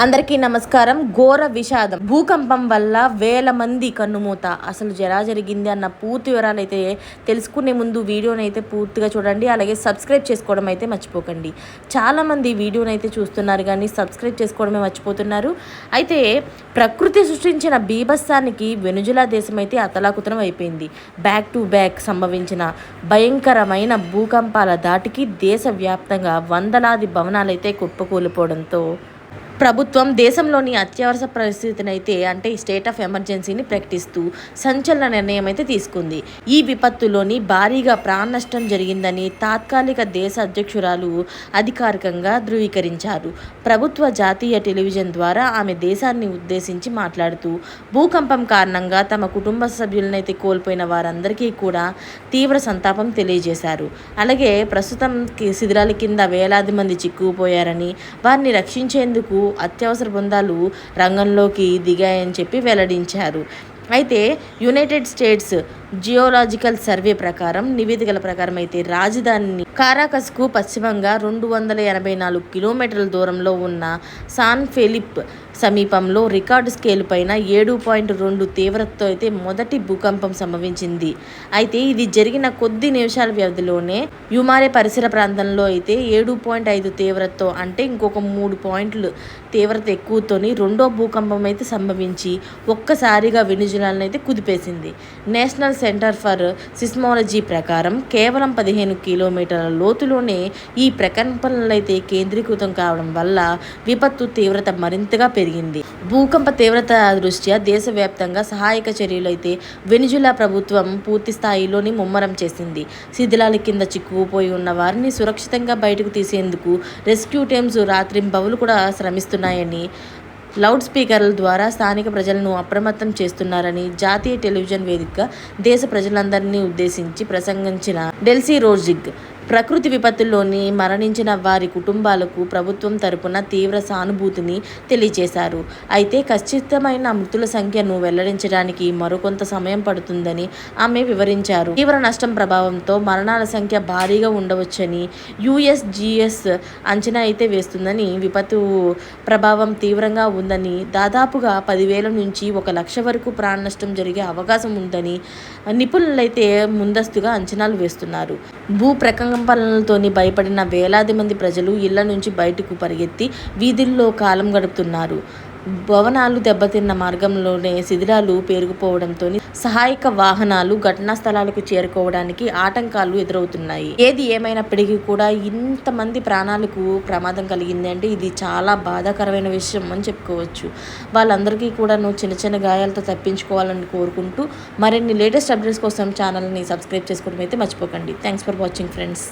అందరికీ నమస్కారం. ఘోర విషాదం. భూకంపం వల్ల వేల మంది కన్నుమూత. అసలు ఎలా జరిగింది అన్న పూర్తి వివరాలు అయితే తెలుసుకునే ముందు వీడియోని అయితే పూర్తిగా చూడండి. అలాగే సబ్స్క్రైబ్ చేసుకోవడం అయితే మర్చిపోకండి. చాలామంది వీడియోని అయితే చూస్తున్నారు కానీ సబ్స్క్రైబ్ చేసుకోవడమే మర్చిపోతున్నారు. అయితే ప్రకృతి సృష్టించిన బీభత్సానికి వెనుజులా దేశం అయితే అతలాకుతలం అయిపోయింది. బ్యాక్ టు బ్యాక్ సంభవించిన భయంకరమైన భూకంపాల దాటికి దేశవ్యాప్తంగా వందలాది భవనాలైతే కుప్పకూలిపోవడంతో ప్రభుత్వం దేశంలోని అత్యవసర పరిస్థితిని అయితే అంటే స్టేట్ ఆఫ్ ఎమర్జెన్సీని ప్రకటిస్తూ సంచలన నిర్ణయం అయితే తీసుకుంది. ఈ విపత్తులోని భారీగా ప్రాణ నష్టం జరిగిందని తాత్కాలిక దేశ అధ్యక్షురాలు అధికారికంగా ధృవీకరించారు. ప్రభుత్వ జాతీయ టెలివిజన్ ద్వారా ఆమె దేశాన్ని ఉద్దేశించి మాట్లాడుతూ భూకంపం కారణంగా తమ కుటుంబ సభ్యులనైతే కోల్పోయిన వారందరికీ కూడా తీవ్ర సంతాపం తెలియజేశారు. అలాగే ప్రస్తుతం శిథిలాల కింద వేలాది మంది చిక్కుకుపోయారని వారిని రక్షించేందుకు అత్యవసర బృందాలు రంగంలోకి దిగాయని చెప్పి వెల్లడించారు. అయితే యునైటెడ్ స్టేట్స్ జియోలాజికల్ సర్వే ప్రకారం నివేదికల ప్రకారం అయితే రాజధాని కారాకస్కు పశ్చిమంగా 284 కిలోమీటర్ల దూరంలో ఉన్న సాన్ ఫెలిప్ సమీపంలో రికార్డు స్కేల్ పైన 7.2 తీవ్రతతో అయితే మొదటి భూకంపం సంభవించింది. అయితే ఇది జరిగిన కొద్ది నిమిషాల వ్యవధిలోనే యుమారే పరిసర ప్రాంతంలో అయితే 7.5 తీవ్రతతో అంటే ఇంకొక 3 పాయింట్లు తీవ్రత ఎక్కువతోని రెండో భూకంపం అయితే సంభవించి ఒక్కసారిగా వెనుజులాను అయితే కుదిపేసింది. నేషనల్ సెంటర్ ఫర్ సిస్మాలజీ ప్రకారం కేవలం 15 కిలోమీటర్ల లోతులోనే ఈ ప్రకంపనలు అయితే కేంద్రీకృతం కావడం వల్ల విపత్తు తీవ్రత మరింతగా పెరిగింది. భూకంప తీవ్రత దృష్ట్యా దేశవ్యాప్తంగా సహాయక చర్యలు అయితే వెనుజులా ప్రభుత్వం పూర్తి స్థాయిలోని ముమ్మరం చేసింది. శిథిలాల కింద చిక్కుకుపోయి ఉన్న వారిని సురక్షితంగా బయటకు తీసేందుకు రెస్క్యూ టీమ్స్ రాత్రింబవలు కూడా శ్రమిస్తున్నాయని లౌడ్ స్పీకర్ల ద్వారా స్థానిక ప్రజలను అప్రమత్తం చేస్తున్నారని జాతీయ టెలివిజన్ వేదికగా దేశ ప్రజలందరినీ ఉద్దేశించి ప్రసంగించిన డెల్సీ రోడ్రిగ్స్ ప్రకృతి విపత్తుల్లోని మరణించిన వారి కుటుంబాలకు ప్రభుత్వం తరపున తీవ్ర సానుభూతిని తెలియజేశారు. అయితే ఖచ్చితమైన మృతుల సంఖ్యను వెల్లడించడానికి మరికొంత సమయం పడుతుందని ఆమె వివరించారు. తీవ్ర నష్టం ప్రభావంతో మరణాల సంఖ్య భారీగా ఉండవచ్చని యుఎస్జిఎస్ అంచనా అయితే వేస్తుందని విపత్తు ప్రభావం తీవ్రంగా ఉందని దాదాపుగా 10,000 నుంచి 1,00,000 వరకు ప్రాణ నష్టం జరిగే అవకాశం ఉందని నిపుణులైతే ముందస్తుగా అంచనాలు వేస్తున్నారు. భూ ప్రకంపనలతోని భయపడిన వేలాది మంది ప్రజలు ఇళ్ల నుంచి బయటకు పరిగెత్తి వీధుల్లో కాలం గడుపుతున్నారు. భవనాలు దెబ్బతిన్న మార్గంలోనే శిథిలాలు పేరుకుపోవడంతో సహాయక వాహనాలు ఘటనా స్థలాలకు చేరుకోవడానికి ఆటంకాలు ఎదురవుతున్నాయి. ఏది ఏమైనప్పటికీ కూడా ఇంతమంది ప్రాణాలకు ప్రమాదం కలిగింది అంటే ఇది చాలా బాధాకరమైన విషయం అని చెప్పుకోవచ్చు. వాళ్ళందరికీ కూడా చిన్న చిన్న గాయాలతో తప్పించుకోవాలని కోరుకుంటూ మరిన్ని లేటెస్ట్ అప్డేట్స్ కోసం ఛానల్ని సబ్స్క్రైబ్ చేసుకోవడం అయితే మర్చిపోకండి. Thanks for watching friends.